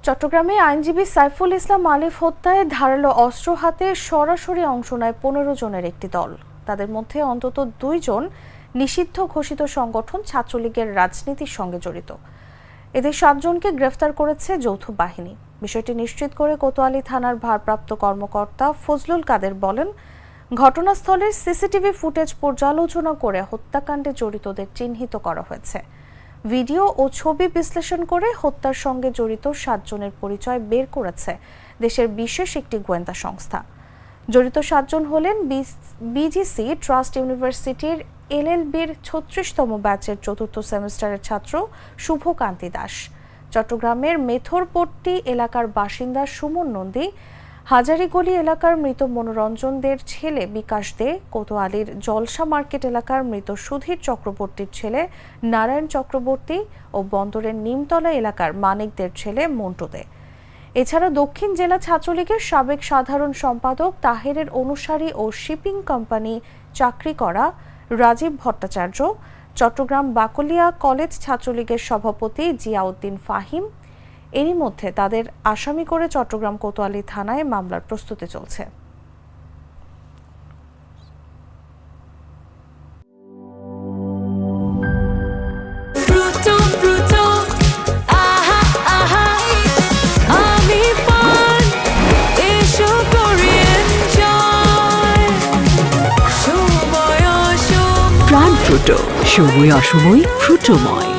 চট্টগ্রামে আইনজীবী সাইফুল ইসলাম আলিফ হত্যায় ধারালো অস্ত্র হাতে সরাসরি অংশ নেয় ১৫ জনের একটি দল। তাদের মধ্যে অন্তত ২ জন নিষিদ্ধ ঘোষিত সংগঠন ছাত্রলীগের রাজনীতির সঙ্গে জড়িত। এদের ৭ জনকে গ্রেফতার করেছে যৌথ বাহিনী। বিষয়টি নিশ্চিত করে কোতোয়ালী থানার ভারপ্রাপ্ত কর্মকর্তা ফজলুল কাদের বলেন, ঘটনাস্থলের সিসিটিভি ফুটেজ পর্যালোচনা করে হত্যাকাণ্ডে জড়িতদের চিহ্নিত করা হয়েছে। ভিডিও ও ছবি বিশ্লেষণ করে হত্যার সঙ্গে জড়িত ৭ জনের পরিচয় বের করেছে দেশের বিশেষ একটি গোয়েন্দা সংস্থা। জড়িত ৭ জন হলেন বিজিসি ট্রাস্ট ইউনিভার্সিটির এলএলবির ৩৬তম ব্যাচের ৪র্থ সেমিস্টারের ছাত্র শুভকান্তি দাস, চট্টগ্রামের মেথরপট্টি এলাকার বাসিন্দা সুমন নন্দী, হাজারীগলি এলাকার মৃত মনোরঞ্জন দের ছেলে বিকাশ দে, কোতোয়ালীর জলসা মার্কেট এলাকার মৃত সুধীর চক্রবর্তীর ছেলে নারায়ণ চক্রবর্তী ও বন্দরের নিমতলা এলাকার মানিকদের ছেলে মন্টু দে। এছাড়া দক্ষিণ জেলা ছাত্রলীগের সাবেক সাধারণ সম্পাদক তাহেরের অনুসারী ও শিপিং কোম্পানি চাকরি করা রাজীব ভট্টাচার্য, চট্টগ্রাম বাকলিয়া কলেজ ছাত্রলীগের সভাপতি জিয়াউদ্দিন ফাহিম। এরই মধ্যে তাদের আসামি করে চট্টগ্রাম কোতোয়ালী থানায় মামলার প্রস্তুতি চলছে। প্রাণ ফ্রুটো, সময় অসময় ফ্রুটোময়।